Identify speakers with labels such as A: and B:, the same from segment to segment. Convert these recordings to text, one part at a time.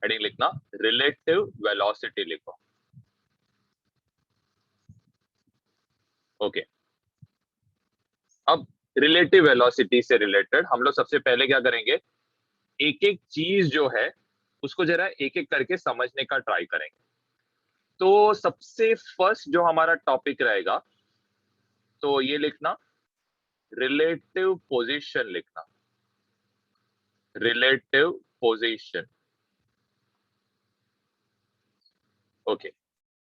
A: Heading लिखना relative velocity लिखो। Okay, अब रिलेटिव वेलोसिटी से रिलेटेड हम लोग सबसे पहले क्या करेंगे, एक एक चीज जो है उसको जरा एक एक करके समझने का ट्राई करेंगे। तो सबसे फर्स्ट जो हमारा टॉपिक रहेगा, तो ये लिखना रिलेटिव पोजीशन लिखना, रिलेटिव पोजीशन। ओके,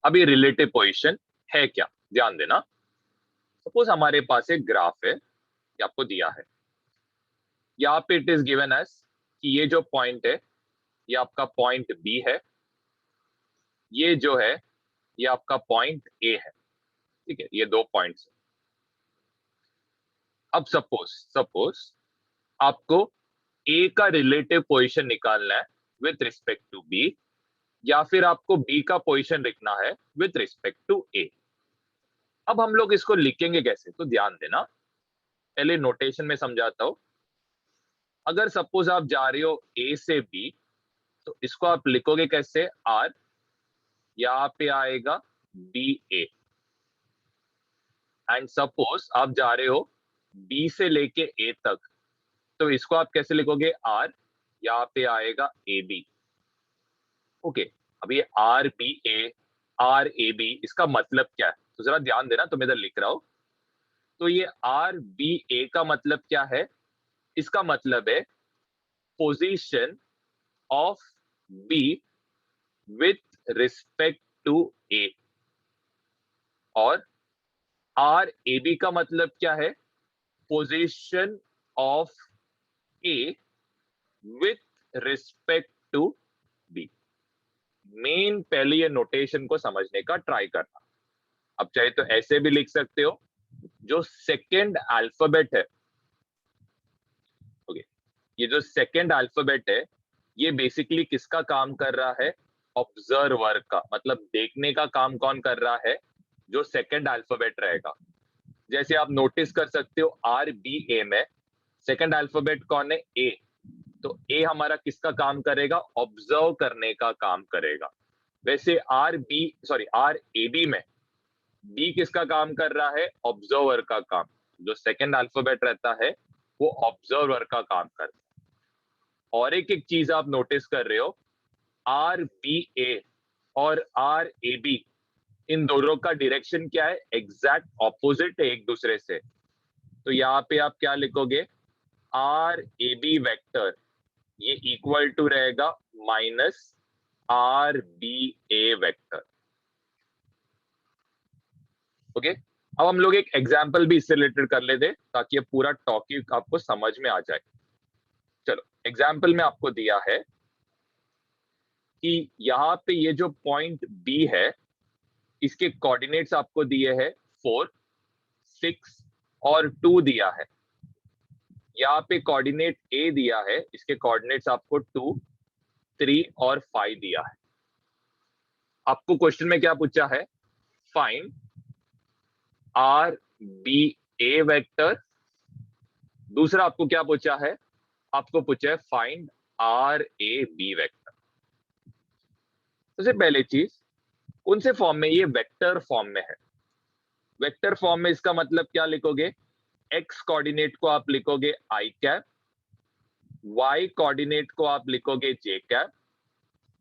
A: अब ये रिलेटिव पोजीशन है क्या, ध्यान देना। सपोज हमारे पास एक ग्राफ है, ये आपको दिया है, यहाँ पे इट इज गिवन एज कि ये जो पॉइंट है ये आपका पॉइंट बी है, ये जो है ये आपका पॉइंट ए है। ठीक है, ये दो पॉइंट्स। अब सपोज सपोज आपको ए का रिलेटिव पोजीशन निकालना है विथ रिस्पेक्ट टू बी, या फिर आपको बी का पोजीशन लिखना है विथ रिस्पेक्ट टू ए। अब हम लोग इसको लिखेंगे कैसे, तो ध्यान देना, पहले नोटेशन में समझाता हूं। अगर सपोज आप जा रहे हो ए से बी, तो इसको आप लिखोगे कैसे, आर, यहाँ पे आएगा बी ए। एंड सपोज आप जा रहे हो बी से लेके ए तक, तो इसको आप कैसे लिखोगे, आर, यहाँ पे आएगा ए बी। ओके, अब ये R B A, R A B, इसका मतलब क्या है, तो जरा ध्यान देना, तो मैं इधर लिख रहा हूं। तो ये आर बी ए का मतलब क्या है, इसका मतलब है position of B with respect to A. और आर ए बी का मतलब क्या है, position of A with respect to B. मेन पहले ये नोटेशन को समझने का ट्राई करना। अब चाहे तो ऐसे भी लिख सकते हो, जो सेकेंड अल्फाबेट है, ओके, ये जो सेकेंड अल्फाबेट है ये बेसिकली किसका काम कर रहा है, ऑब्जर्वर का, मतलब देखने का काम कौन कर रहा है, जो सेकेंड अल्फाबेट रहेगा। जैसे आप नोटिस कर सकते हो आर बी ए में सेकेंड अल्फाबेट कौन है, ए, तो ए हमारा किसका काम करेगा, ऑब्जर्व करने का काम करेगा। वैसे आर ए बी में बी किसका काम कर रहा है, ऑब्जर्वर का काम। जो सेकेंड अल्फाबेट रहता है वो ऑब्जर्वर का काम करता है। और एक एक चीज आप नोटिस कर रहे हो, आर बी ए और आर ए बी, इन दोनों का डायरेक्शन क्या है, एग्जैक्ट ऑपोजिट है एक दूसरे से। तो यहाँ पे आप क्या लिखोगे, आर ए बी वेक्टर ये इक्वल टू रहेगा minus R B A vector. Okay, अब हम लोग एक एग्जाम्पल भी इससे रिलेटेड कर लेते ताकि ये पूरा टॉपिक आपको समझ में आ जाए। चलो, एग्जाम्पल में आपको दिया है कि यहाँ पे ये जो पॉइंट बी है इसके कोऑर्डिनेट्स आपको दिए हैं 4, 6 और 2 दिया है। यहाँ पे कोऑर्डिनेट ए दिया है, इसके कोऑर्डिनेट्स आपको 2, 3 और 5 दिया है। आपको क्वेश्चन में क्या पूछा है, find R B A vector. दूसरा आपको क्या पूछा है, आपको पूछा है find R A B vector. सबसे पहले चीज, कौन से फॉर्म में, ये वेक्टर फॉर्म में है। वेक्टर फॉर्म में इसका मतलब क्या लिखोगे, एक्स कोऑर्डिनेट को आप लिखोगे आई कैप, वाई कोऑर्डिनेट को आप लिखोगे जे कैप,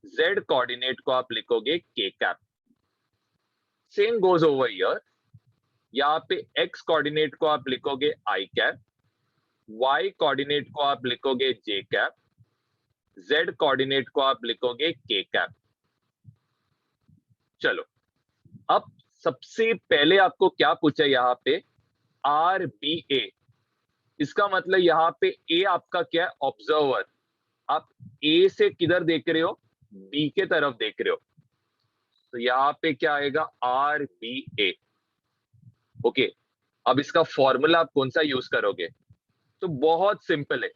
A: जेड कोऑर्डिनेट को आप लिखोगे के cap. Same goes over here, यहाँ पे एक्स कोऑर्डिनेट को आप लिखोगे आई कैप, वाई कोऑर्डिनेट को आप लिखोगे जे कैप, जेड कोऑर्डिनेट को आप लिखोगे के कैप। चलो, अब सबसे पहले आपको क्या पूछा, यहाँ पे आर बी ए, इसका मतलब यहाँ पे ए आपका क्या है, ऑब्जर्वर। आप ए से किधर देख रहे हो, बी के तरफ देख रहे हो, तो यहाँ पे क्या आएगा, आर बी ए। ओके, अब इसका फॉर्मूला आप कौन सा यूज करोगे, तो बहुत सिंपल है,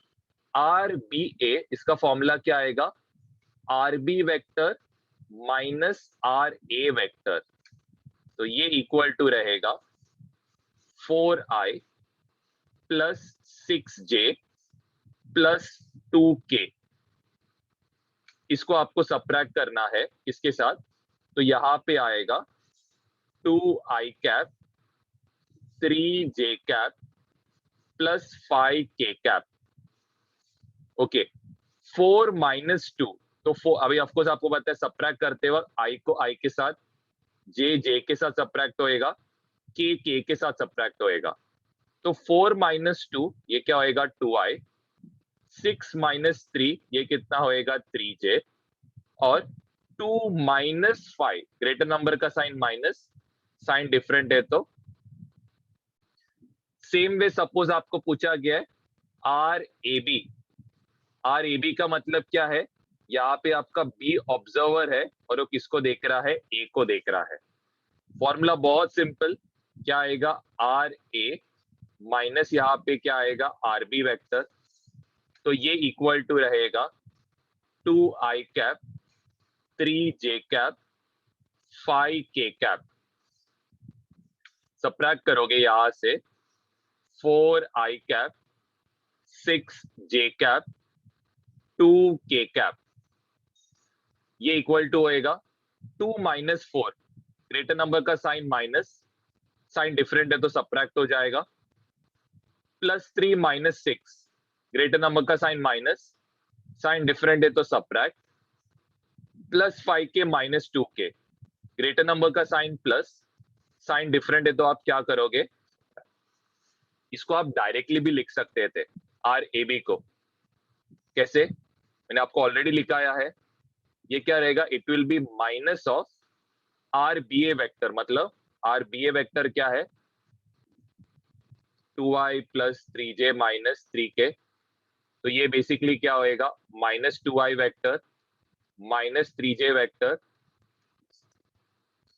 A: आर बी ए, इसका फॉर्मूला क्या आएगा, R B vector minus R A vector. तो ये इक्वल टू रहेगा 4i plus 6j plus 2k। इसको आपको सबट्रैक्ट करना है किसके साथ, तो यहाँ पे आएगा 2i cap 3j cap plus 5k cap. Okay, 4 minus 2, तो 4 अभी ऑफकोर्स आपको पता है सबट्रैक्ट करते वक्त i को i के साथ, j के साथ सबट्रैक्ट होएगा, k के साथ सबट्रैक्ट होएगा। तो 4 माइनस 2 ये क्या होएगा 2i, 6 माइनस 3 ये कितना होएगा 3j, और 2 माइनस 5, ग्रेटर नंबर का साइन माइनस, साइन डिफरेंट है तो सेम वे सपोज आपको पूछा गया है आर ए बी का मतलब क्या है, यहाँ पे आपका बी ऑब्जर्वर है और वो किसको देख रहा है, ए को देख रहा है। फॉर्मूला बहुत सिंपल, क्या आएगा आर ए माइनस यहाँ पे क्या आएगा आर बी वेक्टर, तो ये इक्वल टू रहेगा 2i cap 3j cap 5k cap. Subtract करोगे यहां से 4i cap 6j cap 2k cap, ये इक्वल टू होएगा 2 माइनस 4, ग्रेटर नंबर का साइन माइनस, साइन डिफरेंट है तो सबट्रैक्ट हो जाएगा, प्लस 3 माइनस 6, ग्रेटर नंबर का साइन माइनस, साइन डिफरेंट है तो subtract, plus 5k minus 2k, greater number का साइन प्लस, साइन डिफरेंट है तो आप क्या करोगे, इसको आप डायरेक्टली भी लिख सकते थे आर ए बी को। कैसे, मैंने आपको ऑलरेडी लिखाया है, ये क्या रहेगा, it will be minus of R B A vector, मतलब आर बी ए वेक्टर क्या है 2i plus 3j minus 3k, तो ये बेसिकली क्या होएगा minus 2i vector minus 3j vector,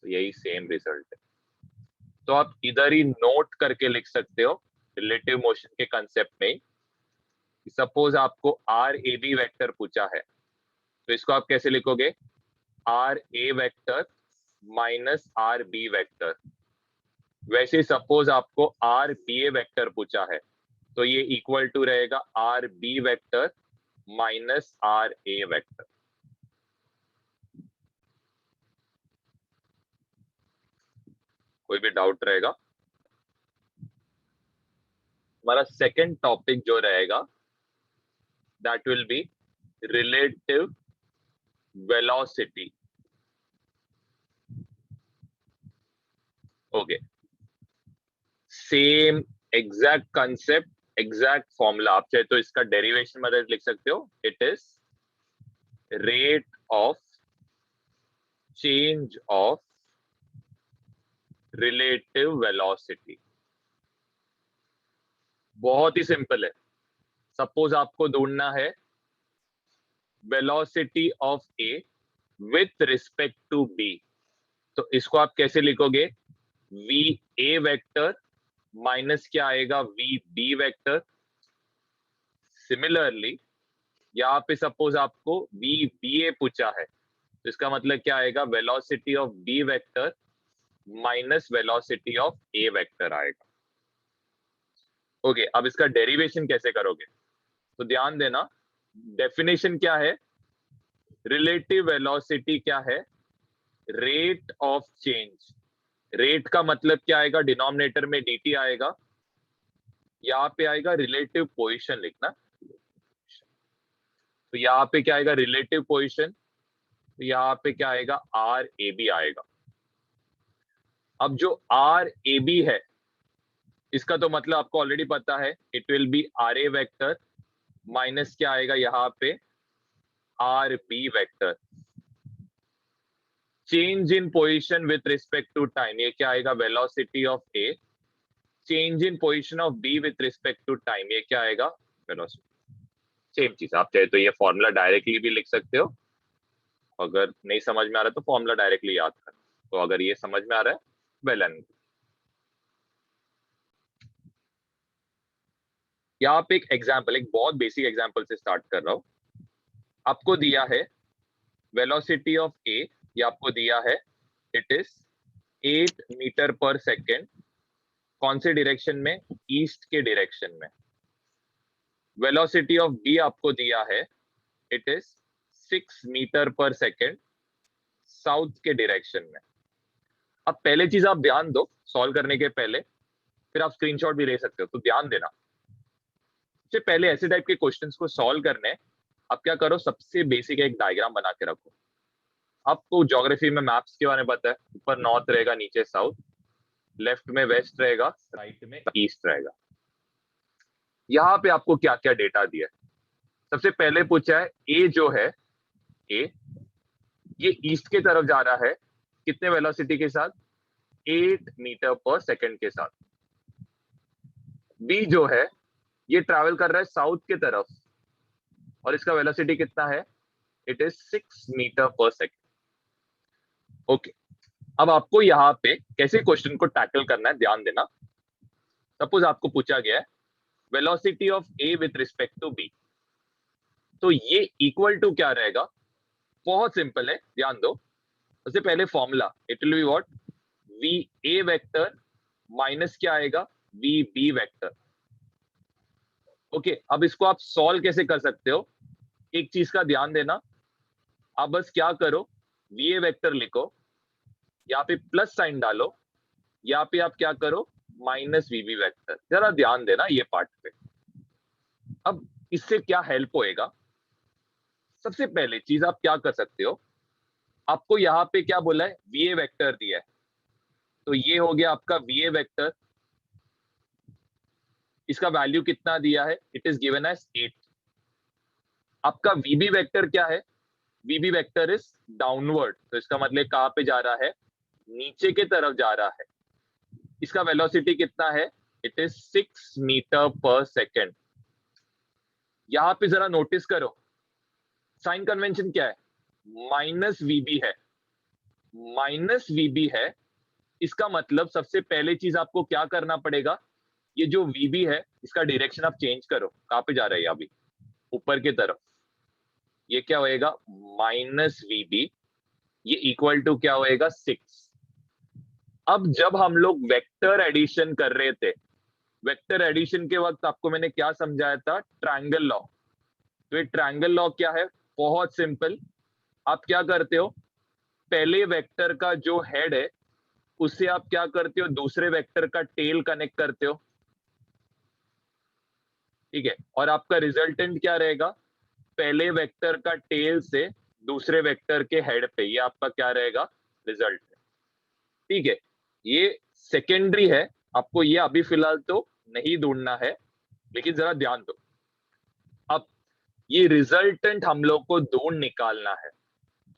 A: तो यही सेम रिजल्ट है। तो आप इधर ही नोट करके लिख सकते हो रिलेटिव मोशन के कंसेप्ट में। सपोज आपको आर ए बी वेक्टर पूछा है, तो इसको आप कैसे लिखोगे, R A vector minus R B vector. वैसे सपोज आपको आर बी ए वेक्टर पूछा है, तो ये इक्वल टू रहेगा R B vector minus R A vector. कोई भी डाउट रहेगा, हमारा सेकंड टॉपिक जो रहेगा that will be relative velocity. Okay, same exact concept, exact formula, आप चाहे तो इसका डेरिवेशन मदद लिख सकते हो, it is rate of change of relative velocity. बहुत ही सिंपल है। सपोज आपको ढूंढना है velocity of A with respect to B, तो इसको आप कैसे लिखोगे, वी ए वेक्टर माइनस क्या आएगा वी बी वेक्टर। सिमिलरली यहाँ पे सपोज आपको वी बी ए पूछा है, तो इसका मतलब क्या आएगा velocity of B vector minus velocity of A vector आएगा। ओके, अब इसका डेरिवेशन कैसे करोगे, तो ध्यान देना, डेफिनेशन क्या है, रिलेटिव वेलोसिटी क्या है, रेट ऑफ चेंज। रेट का मतलब क्या आएगा, डिनोमिनेटर में dt आएगा, यहाँ पे आएगा रिलेटिव पोजीशन लिखना, तो यहाँ पे क्या आएगा रिलेटिव पोजीशन, तो यहाँ पे क्या आएगा आर ए बी आएगा। अब जो आर ए बी है इसका तो मतलब आपको ऑलरेडी पता है, it will be R A vector minus क्या आएगा यहाँ पे R B vector. Change in position with respect to time, ये क्या आएगा velocity of A, change in position of B with respect to time, ये क्या आएगा वेलोसिटी। सेम चीज, आप चाहे तो ये फॉर्मूला डायरेक्टली भी लिख सकते हो, अगर नहीं समझ में आ रहा तो फॉर्मूला डायरेक्टली याद कर, तो अगर ये समझ में आ रहा है वेल एंड। यहाँ पे एक एग्जाम्पल, एक बहुत बेसिक एग्जाम्पल से स्टार्ट कर रहा हूं। आपको दिया है वेलोसिटी ऑफ ए, ये आपको दिया है it is 8 metre per second, कौन से डायरेक्शन में, ईस्ट के डायरेक्शन में। वेलोसिटी ऑफ बी आपको दिया है it is 6 metre per second south के डायरेक्शन में। अब पहले चीज आप ध्यान दो सॉल्व करने के पहले, फिर आप स्क्रीनशॉट भी ले सकते हो, तो ध्यान देना। सबसे पहले ऐसे टाइप के क्वेश्चंस को सॉल्व करने आप क्या करो, सबसे बेसिक एक डायग्राम बना के रखो। आपको ज्योग्राफी में मैप्स के बारे में पता है, ऊपर नॉर्थ रहेगा, नीचे साउथ, लेफ्ट में वेस्ट रहेगा, राइट में ईस्ट रहेगा। यहाँ पे आपको क्या क्या डेटा दिया है। सबसे पहले पूछा है ए जो है, ए ये ईस्ट के तरफ जा रहा है, कितने वेलोसिटी के साथ, 8 मीटर पर सेकंड के साथ। बी जो है ये ट्रैवल कर रहा है साउथ के तरफ, और इसका वेलोसिटी कितना है, इट इज 6 मीटर पर सेकंड। ओके, अब आपको यहाँ पे कैसे क्वेश्चन को टैकल करना है ध्यान देना। सपोज आपको पूछा गया है velocity of A with respect to B, तो ये इक्वल टू क्या रहेगा, बहुत सिंपल है, ध्यान दो। सबसे पहले formula, it will be what, V A vector minus क्या आएगा, वी बी वेक्टर। ओके, अब इसको आप सॉल्व कैसे कर सकते हो, एक चीज का ध्यान देना, आप बस क्या करो, वी ए वेक्टर लिखो, यहाँ पे प्लस साइन डालो, यहाँ पे आप क्या करो, माइनस वी बी वेक्टर। जरा ध्यान देना ये पार्ट पे। अब इससे क्या हेल्प होएगा, सबसे पहले चीज आप क्या कर सकते हो, आपको यहाँ पे क्या बोला है, वी ए वेक्टर दिया है, तो ये हो गया आपका वी ए वेक्टर। इसका वैल्यू कितना दिया है, इट इज गिवन एज 8। आपका वीबी वेक्टर क्या है, वीबी वेक्टर इज डाउनवर्ड, तो इसका मतलब कहां पे जा रहा है, नीचे के तरफ जा रहा है। इसका वेलोसिटी कितना है, it is 6 metre per second. यहां पे जरा नोटिस करो, साइन कन्वेंशन क्या है, माइनस वीबी है, माइनस वीबी है। इसका मतलब सबसे पहले चीज आपको क्या करना पड़ेगा, ये जो वीबी है इसका डायरेक्शन आप चेंज करो, कहां पे जा रहा है अभी, ऊपर की तरफ। ये क्या होएगा, माइनस वीबी, ये इक्वल टू क्या होएगा, 6। अब जब हम लोग वेक्टर एडिशन कर रहे थे, वेक्टर एडिशन के वक्त आपको मैंने क्या समझाया था, ट्रायंगल लॉ। तो ये ट्रायंगल लॉ क्या है, बहुत सिंपल। आप क्या करते हो, पहले वेक्टर का जो हेड है उससे आप क्या करते हो, दूसरे वेक्टर का टेल कनेक्ट करते हो, ठीक है, और आपका रिजल्टेंट क्या रहेगा, पहले वेक्टर का टेल से दूसरे वेक्टर के हेड पे, ये आपका क्या रहेगा, रिजल्ट। ठीक है, ये सेकेंडरी है, आपको ये अभी फिलहाल तो नहीं ढूंढना है, लेकिन जरा ध्यान दो। अब ये रिजल्टेंट हम लोग को ढूंढ निकालना है,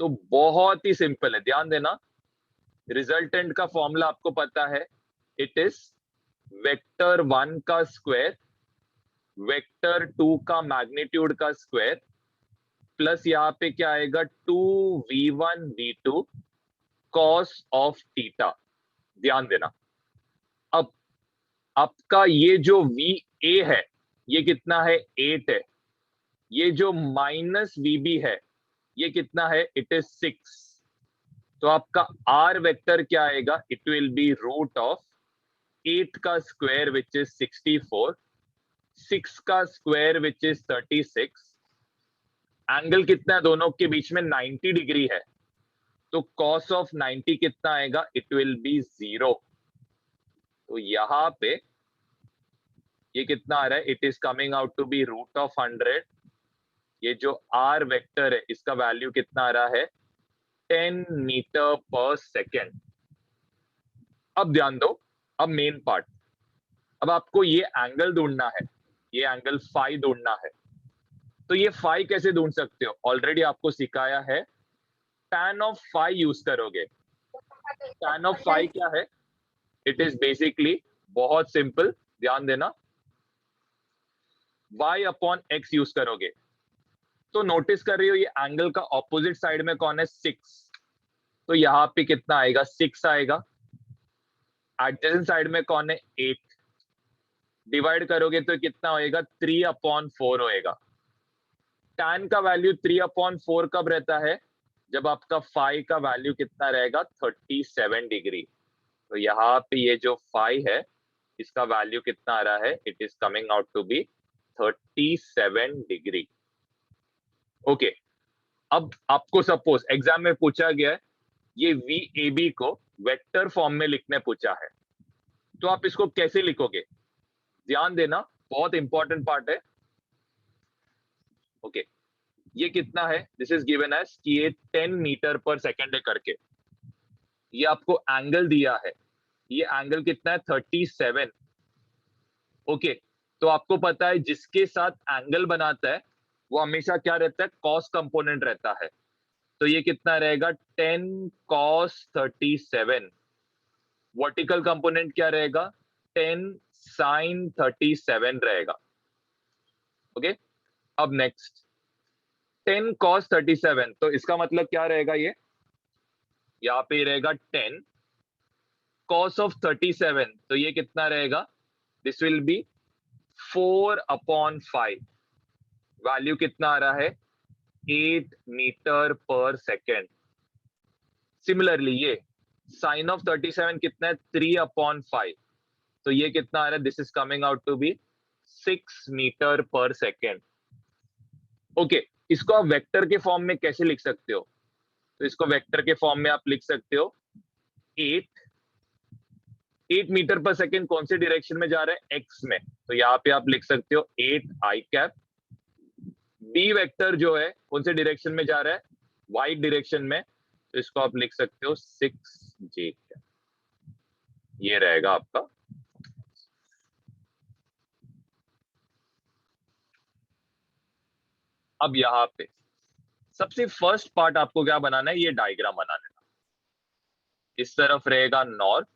A: तो बहुत ही सिंपल है, ध्यान देना। रिजल्टेंट का फॉर्मूला आपको पता है, इट इज वेक्टर 1 का स्क्वायर, वेक्टर 2 का मैग्नीट्यूड का स्क्वायर, प्लस यहाँ पे क्या आएगा, 2v1 v2 cos of theta. ध्यान देना, अब आपका ये जो वी ए है ये कितना है, 8 है। ये जो माइनस वीबी है ये कितना है, इट इज 6। तो आपका आर वेक्टर क्या आएगा, it will be root of 8 का स्क्वायर विच इज 64, 6 का स्क्वायर विच इज 36। एंगल कितना है दोनों के बीच में, 90 डिग्री है, तो कॉस ऑफ 90 कितना आएगा, इट विल बी 0। तो यहां पे ये कितना आ रहा है, it is coming out to be root of 100। ये जो आर वेक्टर है इसका वैल्यू कितना आ रहा है, 10 मीटर पर सेकेंड। अब ध्यान दो, अब मेन पार्ट, अब आपको ये एंगल ढूंढना है, ये एंगल फाई ढूंढना है। तो ये फाई कैसे ढूंढ सकते हो, ऑलरेडी आपको सिखाया है, tan ऑफ फाई यूज करोगे। tan ऑफ फाई क्या है, इट इज बेसिकली बहुत सिंपल, ध्यान देना, y अपॉन x यूज करोगे। तो नोटिस कर रही हो ये एंगल का ऑपोजिट साइड में कौन है, 6, तो यहां पे कितना आएगा, 6 आएगा। एडजेसेंट साइड में कौन है, 8, डिवाइड करोगे तो कितना होएगा, 3/4 होएगा। tan का वैल्यू 3/4 कब रहता है, जब आपका फाई का वैल्यू कितना रहेगा, 37 डिग्री। तो यहाँ पे ये जो फाई है इसका वैल्यू कितना आ रहा है, it is coming out to be 37 degree. Okay, अब आपको सपोज एग्जाम में पूछा गया है ये VAB को वेक्टर फॉर्म में लिखने पूछा है, तो आप इसको कैसे लिखोगे? ध्यान देना, बहुत इंपॉर्टेंट पार्ट है। ओके, ये कितना है? दिस इज गिवन एज कि ये 10 मीटर पर सेकेंड है करके। ये आपको एंगल दिया है, ये एंगल कितना है? 37। ओके, तो आपको पता है जिसके साथ एंगल बनाता है वो हमेशा क्या रहता है? कॉस कंपोनेंट रहता है। तो ये कितना रहेगा? 10 cos 37। वर्टिकल कंपोनेंट क्या रहेगा? 10 sin 37 रहेगा। ओके, अब नेक्स्ट 10 cos 37, तो इसका मतलब क्या रहेगा? ये यहाँ पे रहेगा 10 cos of 37, तो ये कितना रहेगा? This will be 4/5। वैल्यू कितना आ रहा है? 8 मीटर पर सेकेंड। सिमिलरली ये साइन ऑफ 37 कितना है? 3/5, तो ये कितना आ रहा है? This is coming out to be 6 metre per second. Okay, इसको आप वेक्टर के फॉर्म में कैसे लिख सकते हो? तो इसको वेक्टर के फॉर्म में आप लिख सकते हो 8 मीटर पर सेकेंड कौन से डायरेक्शन में जा रहा है? एक्स में, तो यहाँ पे आप लिख सकते हो 8i कैप। बी वेक्टर जो है कौन से डायरेक्शन में जा रहा है? वाई डायरेक्शन में, तो इसको आप लिख सकते हो 6j कैप। ये रहेगा आपका। अब यहाँ पे सबसे फर्स्ट पार्ट आपको क्या बनाना है? ये डायग्राम बना लेना। इस तरफ रहेगा नॉर्थ,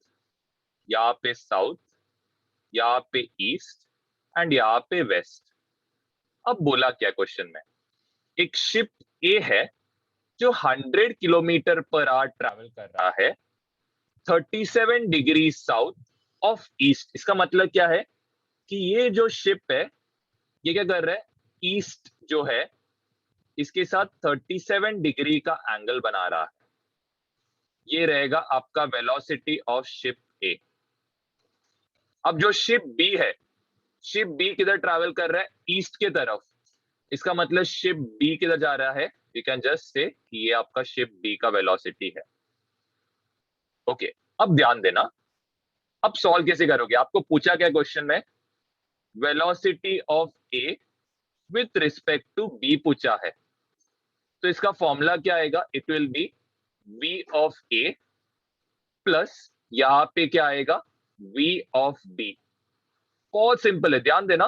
A: यहाँ पे साउथ, यहाँ पे ईस्ट एंड यहाँ पे वेस्ट। अब बोला क्या क्वेश्चन में? एक शिप ए है जो 100 किलोमीटर पर आवर ट्रैवल कर रहा है 37 डिग्री साउथ ऑफ ईस्ट। इसका मतलब क्या है कि ये जो शिप है ये क्या कर रहा है? ईस्ट जो है इसके साथ 37 डिग्री का एंगल बना रहा है। ये रहेगा आपका वेलोसिटी ऑफ शिप ए। अब जो शिप बी है, शिप बी किधर ट्रैवल कर रहा है? ईस्ट के तरफ। इसका मतलब शिप बी किधर जा रहा है? यू कैन जस्ट से कि ये आपका शिप बी का वेलोसिटी है। ओके, अब ध्यान देना, अब सॉल्व कैसे करोगे? आपको पूछा क्या क्वेश्चन में? Velocity of A with respect to B पूछा है, तो इसका फॉर्मूला क्या आएगा? It will be v of A plus यहां पे क्या आएगा? v of b। बहुत सिंपल है, ध्यान देना।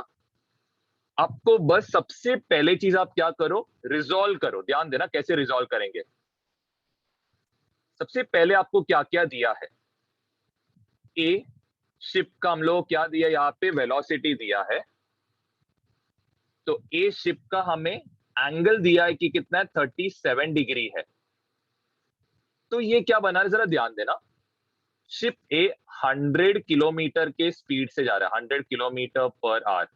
A: आपको बस सबसे पहले चीज आप क्या करो? रिजॉल्व करो। ध्यान देना कैसे रिजॉल्व करेंगे। सबसे पहले आपको क्या क्या दिया है? ए शिप का हम लोग क्या दिया? यहाँ पे वेलोसिटी दिया है, तो ए शिप का हमें एंगल दिया है कि कितना है? 37 डिग्री है। तो ये क्या बना है? जरा ध्यान देना। शिप ए 100 किलोमीटर के स्पीड से जा रहा है, 100 किलोमीटर पर आवर।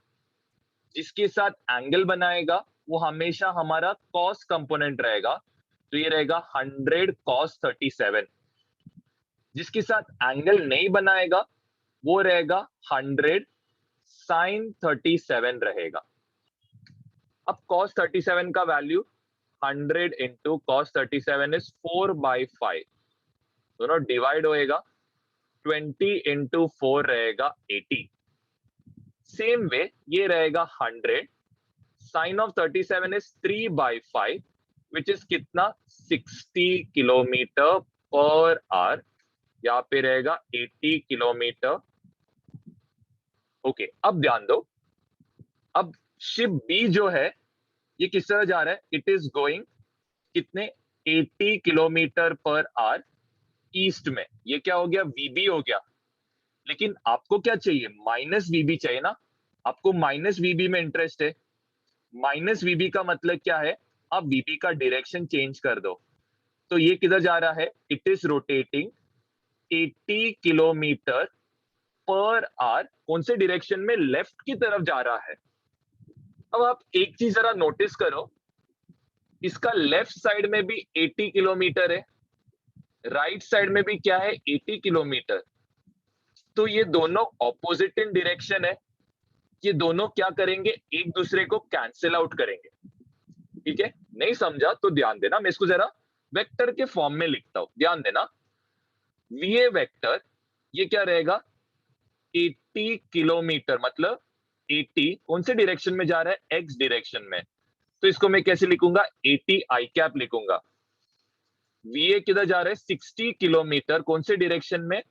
A: जिसके साथ एंगल बनाएगा वो हमेशा हमारा कॉस कंपोनेंट रहेगा, तो ये रहेगा 100 cos 37। जिसके साथ एंगल नहीं बनाएगा वो रहेगा 100 sin 37 रहेगा। अब cos 37 का वैल्यू 100 इंटू cos 37 इज 4/5, दोनों डिवाइड होएगा, 20 इंटू 4 रहेगा 80। सेम वे ये रहेगा 100 sine of 37 is 3/5 which is कितना? 60 किलोमीटर पर आवर। यहाँ पे रहेगा 80 किलोमीटर। ओके, अब ध्यान दो, अब शिप बी जो है ये किस तरह जा रहा है? इट इज गोइंग कितने? 80 किलोमीटर पर आवर ईस्ट में। ये क्या हो गया? वीबी हो गया। लेकिन आपको क्या चाहिए? माइनस वीबी चाहिए ना। आपको माइनस वीबी में इंटरेस्ट है। माइनस वीबी का मतलब क्या है? आप वीबी का डायरेक्शन चेंज कर दो, तो ये किधर जा रहा है? It is rotating 80 kilometre per our कौन से डायरेक्शन में? लेफ्ट की तरफ जा रहा है। अब आप एक चीज जरा नोटिस करो, इसका लेफ्ट साइड में भी 80 किलोमीटर है, राइट साइड में भी क्या है? 80 किलोमीटर। तो ये दोनों ऑपोजिट इन डायरेक्शन है। ये दोनों क्या करेंगे? एक दूसरे को कैंसिल आउट करेंगे। ठीक है, नहीं समझा तो ध्यान देना, मैं इसको जरा वेक्टर के फॉर्म में लिखता हूं, ध्यान देना। वीए वेक्टर ये क्या रहेगा, 80 किलोमीटर, मतलब 80 कौन से डायरेक्शन में जा रहा है, एक्स डायरेक्शन में, तो इसको मैं कैसे लिखूंगा, 80 आई कैप लिखूंगा। वीए किधर जा रहा है, 60 किलोमीटर, कौन से डायरेक्शन में,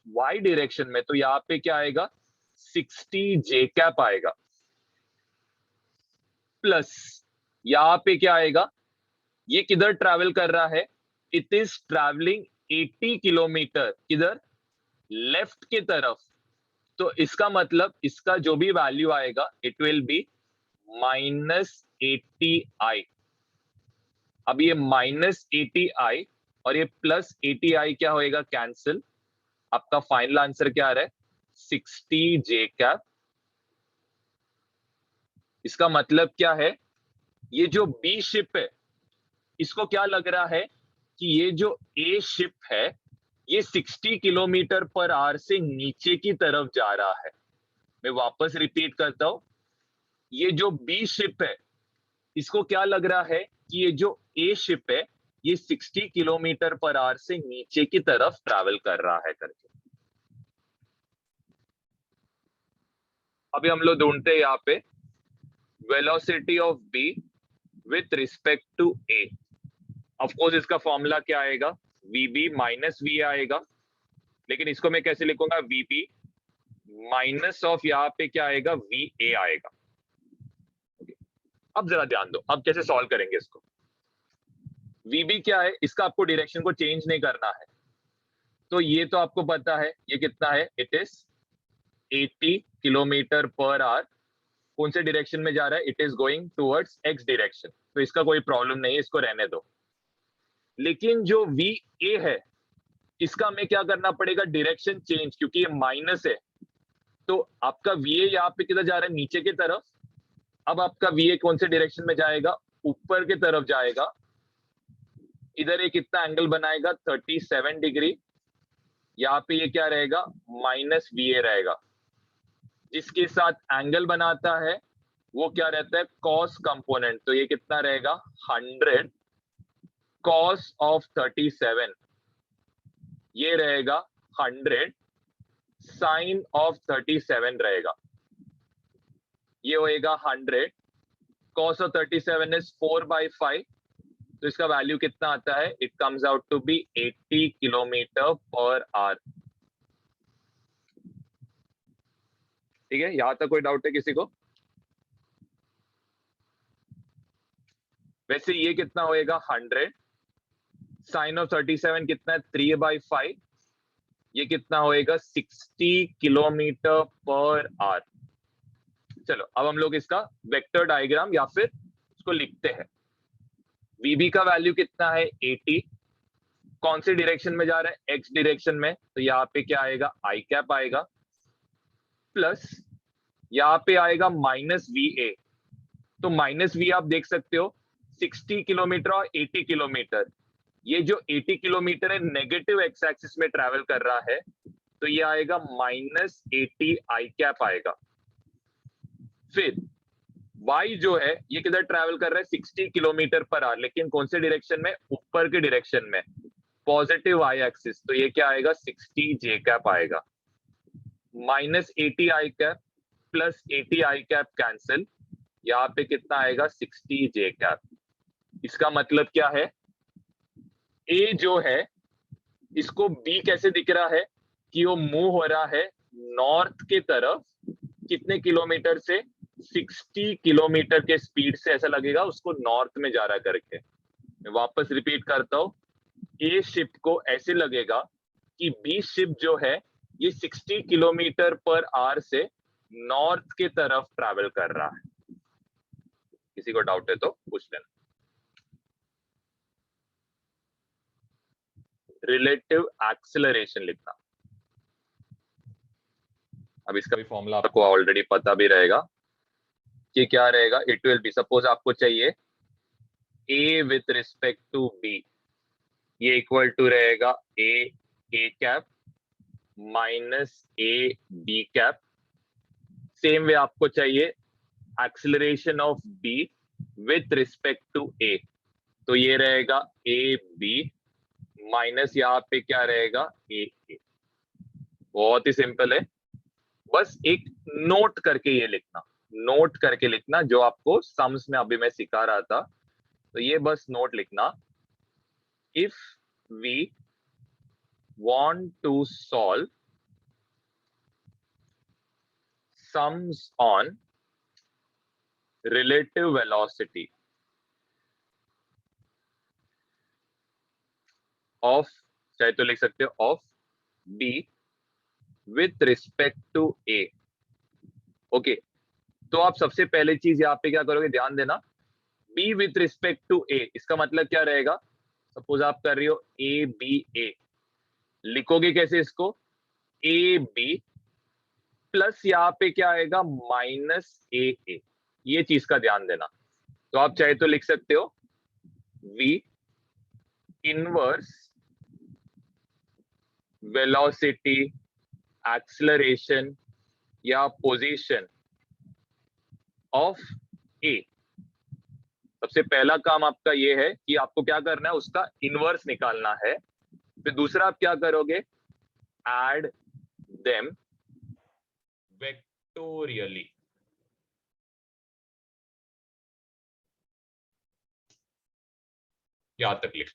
A: वाई डायरेक्शन में, तो यहां पे क्या आएगा, 60 जे कैप आएगा। प्लस यहां पे क्या आएगा, ये किधर ट्रैवल कर रहा है, इट इज ट्रैवलिंग 80 किलोमीटर, किधर, लेफ्ट की तरफ, तो इसका मतलब इसका जो भी वैल्यू आएगा इट विल बी -80i। अब ये -80i और ये +80i क्या होएगा, कैंसिल। आपका फाइनल आंसर क्या आ रहा है, 60 जे कैप। इसका मतलब क्या है, ये जो बी शिप है इसको क्या लग रहा है कि ये जो ए शिप है ये 60 किलोमीटर पर आवर से नीचे की तरफ जा रहा है। मैं वापस रिपीट करता हूं, ये जो बी शिप है इसको क्या लग रहा है कि ये जो ए शिप है ये 60 किलोमीटर पर आवर से नीचे की तरफ ट्रैवल कर रहा है करके। अभी हम लोग ढूंढते हैं यहाँ पे velocity of B with respect to A. Of course इसका फॉर्मूला क्या आएगा, वीबी माइनस वी आएगा, लेकिन इसको मैं कैसे लिखूंगा, वीबी माइनस ऑफ यहाँ पे क्या आएगा, वी ए आएगा। अब जरा ध्यान दो, अब कैसे सॉल्व करेंगे इसको। वीबी क्या है, इसका आपको डायरेक्शन को चेंज नहीं करना है, तो ये तो आपको पता है ये कितना है, it is 80 kilometre per our. कौन से डायरेक्शन में जा रहा है, it is going towards x direction, तो इसका कोई प्रॉब्लम नहीं है, इसको रहने दो। लेकिन जो वी ए है इसका हमें क्या करना पड़ेगा, डायरेक्शन चेंज, क्योंकि ये माइनस है, तो आपका वी ए यहाँ पे किधर जा रहा है, नीचे की तरफ। अब आपका वी ए कौन से डायरेक्शन में जाएगा, ऊपर की तरफ जाएगा। इधर एक कितना एंगल बनाएगा, 37 डिग्री। यहाँ पे ये क्या रहेगा, माइनस वी ए रहेगा। जिसके साथ एंगल बनाता है वो क्या रहता है, कॉस कंपोनेंट, तो ये कितना रहेगा, 100 कॉस ऑफ 37, ये रहेगा 100 साइन ऑफ 37 रहेगा। ये होएगा 100 कॉस ऑफ 37 इज 4/5, तो इसका वैल्यू कितना आता है, it comes out to be 80 kilometre per hour. ठीक है, यहां तक कोई डाउट है किसी को। वैसे ये कितना होएगा, 100 साइन ऑफ 37 कितना है, 3/5, ये कितना होएगा, 60 किलोमीटर पर आवर। चलो अब हम लोग इसका वेक्टर डायग्राम या फिर उसको लिखते हैं। वीबी का वैल्यू कितना है, 80, कौन से डायरेक्शन में जा रहा है, एक्स डायरेक्शन में, तो यहाँ पे क्या आएगा, आई कैप आएगा। प्लस यहाँ पे आएगा माइनस वी ए, तो माइनस वी आप देख सकते हो 60 किलोमीटर और 80 किलोमीटर, ये जो 80 किलोमीटर है नेगेटिव एक्स एक्सिस में ट्रैवल कर रहा है, तो ये आएगा -80 आई कैप आएगा। फिर y जो है ये किधर ट्रैवल कर रहा है, 60 किलोमीटर पर आवर, लेकिन कौन से डायरेक्शन में, ऊपर के डायरेक्शन में, पॉजिटिव y एक्सिस, तो ये क्या आएगा, 60 जे कैप आएगा। -80 आई कैप प्लस 80 आई कैप कैंसिल, यहाँ पे कितना आएगा, 60 जे कैप। इसका मतलब क्या है, ए जो है इसको बी कैसे दिख रहा है कि वो मूव हो रहा है नॉर्थ की तरफ, कितने किलोमीटर से, 60 किलोमीटर के स्पीड से, ऐसा लगेगा उसको नॉर्थ में जा रहा करके। मैं वापस रिपीट करता हूं, ए शिप को ऐसे लगेगा कि बी शिप जो है ये 60 किलोमीटर पर आवर से नॉर्थ की तरफ ट्रैवल कर रहा है। किसी को डाउट है तो पूछ लेना। रिलेटिव एक्सेलरेशन लिखना, अब इसका भी फॉर्मूला आपको ऑलरेडी पता भी रहेगा कि क्या रहेगा, इट विल बी, सपोज आपको चाहिए a with respect to b, ये इक्वल टू रहेगा a cap minus a b cap. Same way आपको चाहिए acceleration of b with respect to a, तो ये रहेगा ए बी माइनस यहाँ पे क्या रहेगा ए ए। बहुत ही सिंपल है, बस एक नोट करके ये लिखना, नोट करके लिखना जो आपको सम्स में अभी मैं सिखा रहा था, तो ये बस नोट लिखना। If we want to solve sums on relative velocity of, चाहे तो लिख सकते हो of b with respect to a। Okay, तो आप सबसे पहले चीज यहाँ पे क्या करोगे, ध्यान देना, b with respect to a, इसका मतलब क्या रहेगा, सपोज आप कर रही हो ए बी ए, लिखोगे कैसे इसको, ए बी प्लस यहाँ पे क्या आएगा माइनस ए ए, ये चीज का ध्यान देना। तो आप चाहे तो लिख सकते हो v इनवर्स वेलोसिटी एक्सलरेशन या पोजीशन ऑफ ए। सबसे पहला काम आपका ये है कि आपको क्या करना है, उसका इनवर्स निकालना है। फिर दूसरा आप क्या करोगे, एड देम वेक्टोरियली। यहां तक लिख